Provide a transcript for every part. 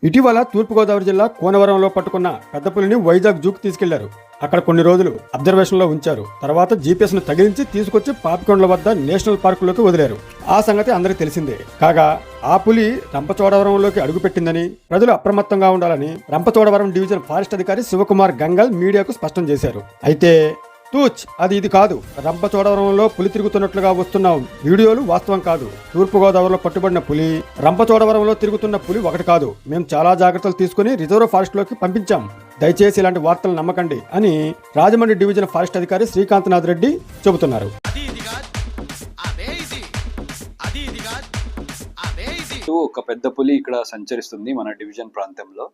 ఇటీవల తూర్పుగోదావరి జిల్లా కోనవరంలో పట్టుకున్న పెద్ద పులిని వైజాగ్ జూకు తీసుకెళ్లారు. అక్కడ కొన్ని రోజులు అబ్జర్వేషన్ లో ఉంచారు. తర్వాత జీపీఎస్ ను తగిలించి తీసుకొచ్చి పాపికొండల వద్ద నేషనల్ పార్కులోకి వదిలారు. ఆ సంగతి అందరికీ తెలిసిందే. కాగా ఆ పులి రంపచోడవరంలోకి అడుగుపెట్టిందని, ప్రజలు అప్రమత్తంగా ఉండాలని రంపచోడవరం డివిజన్ ఫారెస్ట్ అధికారి శివకుమార్ గంగల్ మీడియాకు స్పష్టం చేశారు. అయితే తూచ్ ఇది కాదు, రంపచోడవరంలో పులి తిరుగుతున్నట్లుగా వస్తున్న వీడియోలు వాస్తవం కాదు. తూర్పుగోదావరిలో పట్టుబడిన పులి రంపచోడవరంలో తిరుగుతున్న పులి ఒకటి కాదు. మేము చాలా జాగ్రత్తలు తీసుకుని రిజర్వ్ ఫారెస్ట్ లోకి పంపించాం. దయచేసి ఇలాంటి వార్తలు నమ్మకండి అని రాజమండ్రి డివిజన్ ఫారెస్ట్ అధికారి శ్రీకాంతనాథ్ రెడ్డి చెబుతున్నారు. ఒక పెద్ద పులి ఇక్కడ సంచరిస్తుంది మన డివిజన్ ప్రాంతంలో.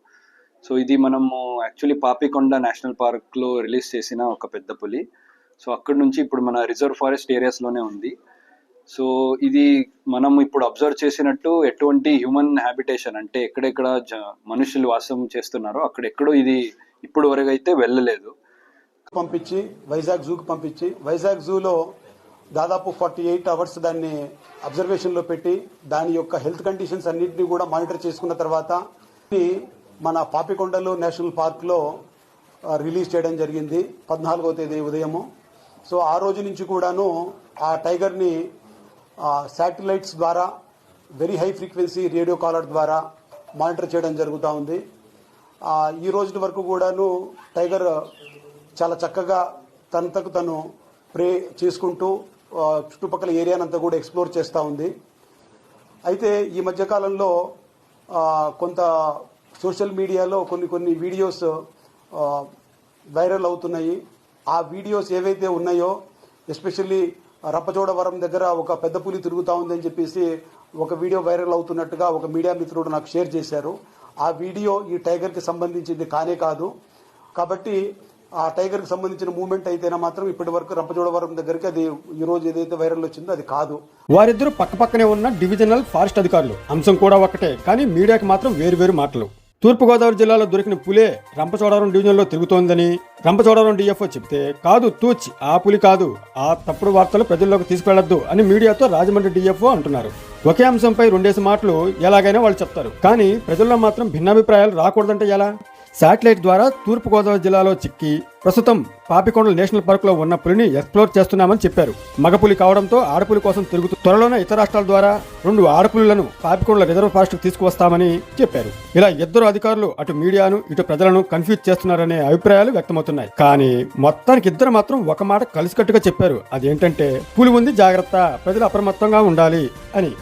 సో ఇది మనము యాక్చువల్లీ పాపికొండ నేషనల్ పార్క్లో రిలీజ్ చేసిన ఒక పెద్ద పులి. సో అక్కడ నుంచి ఇప్పుడు మన రిజర్వ్ ఫారెస్ట్ ఏరియాస్లోనే ఉంది. సో ఇది మనం ఇప్పుడు అబ్జర్వ్ చేసినట్టు ఎటువంటి హ్యూమన్ హ్యాబిటేషన్ అంటే ఎక్కడెక్కడ మనుషులు వాసం చేస్తున్నారో అక్కడెక్కడో ఇది ఇప్పుడు వరకు అయితే వెళ్ళలేదు. పంపించి వైజాగ్ జూకి పంపించి వైజాగ్ జూలో దాదాపు 48 అవర్స్ దాన్ని అబ్జర్వేషన్లో పెట్టి దాని యొక్క హెల్త్ కండిషన్స్ అన్నింటినీ కూడా మానిటర్ చేసుకున్న తర్వాత మన పాపికొండలు నేషనల్ పార్క్లో రిలీజ్ చేయడం జరిగింది 14వ తేదీ ఉదయము. సో ఆ రోజు నుంచి కూడాను ఆ టైగర్ని శాటిలైట్స్ ద్వారా very high frequency radio collar ద్వారా మానిటర్ చేయడం జరుగుతూ ఉంది. ఈ రోజు వరకు కూడాను టైగర్ చాలా చక్కగా తనకు తను ప్రే చేసుకుంటూ చుట్టుపక్కల ఏరియానంతా కూడా ఎక్స్ప్లోర్ చేస్తూ ఉంది. అయితే ఈ మధ్యకాలంలో కొంత సోషల్ మీడియాలో కొన్ని వీడియోస్ వైరల్ అవుతున్నాయి. ఆ వీడియోస్ ఏవైతే ఉన్నాయో ఎస్పెషల్లీ రంపచోడవరం దగ్గర ఒక పెద్ద పులి తిరుగుతూ ఉందని చెప్పేసి ఒక వీడియో వైరల్ అవుతున్నట్టుగా ఒక మీడియా మిత్రుడు నాకు షేర్ చేశారు. ఆ వీడియో ఈ టైగర్కి సంబంధించింది కానే కాదు. కాబట్టి ఆ టైగర్కి సంబంధించిన మూవ్మెంట్ అయితేనా మాత్రం ఇప్పటి వరకు రంపచోడవరం దగ్గరికి అది ఈ రోజు ఏదైతే వైరల్ వచ్చిందో అది కాదు. వారిద్దరూ పక్కపక్కనే ఉన్న డివిజనల్ ఫారెస్ట్ అధికారులు. అంశం కూడా ఒకటే, కానీ మీడియాకి మాత్రం వేరు మాటలు. తూర్పుగోదావరి జిల్లాలో దొరికిన పులే రంపచోడవరం డివిజన్లో తిరుగుతోందని రంపచోడవరం డిఎఫ్ఓ చెబితే, కాదు తూచ్ ఆ పులి కాదు, ఆ తప్పుడు వార్తలు ప్రజల్లోకి తీసుకెళ్లొద్దు అని మీడియాతో రాజమండ్రి డిఎఫ్ఓ అంటున్నారు. ఒకే అంశంపై రెండేసి మాటలు ఎలాగైనా వాళ్ళు చెప్తారు, కానీ ప్రజల్లో మాత్రం భిన్నాభిప్రాయాలు రాకూడదంటే ఎలా? శాటిలైట్ ద్వారా తూర్పుగోదావరి జిల్లాలో చిక్కి ప్రస్తుతం పాపికొండల నేషనల్ పార్క్ లో ఉన్న పులిని ఎక్స్ప్లోర్ చేస్తున్నామని చెప్పారు. మగపులి కావడంతో ఆడపులి కోసం తిరుగుతూ త్వరలోనే ఇతర రాష్ట్రాల ద్వారా 2 ఆడపులులను పాపికొండల రిజర్వ్ ఫారెస్ట్ తీసుకువస్తామని చెప్పారు. ఇలా ఇద్దరు అధికారులు అటు మీడియాను ఇటు ప్రజలను కన్ఫ్యూజ్ చేస్తున్నారనే అభిప్రాయాలు వ్యక్తమవుతున్నాయి. కానీ మొత్తానికి ఇద్దరు మాత్రం ఒక మాట కలిసికట్టుగా చెప్పారు. అదేంటంటే పులి ఉంది జాగ్రత్త, ప్రజలు అప్రమత్తంగా ఉండాలి అని.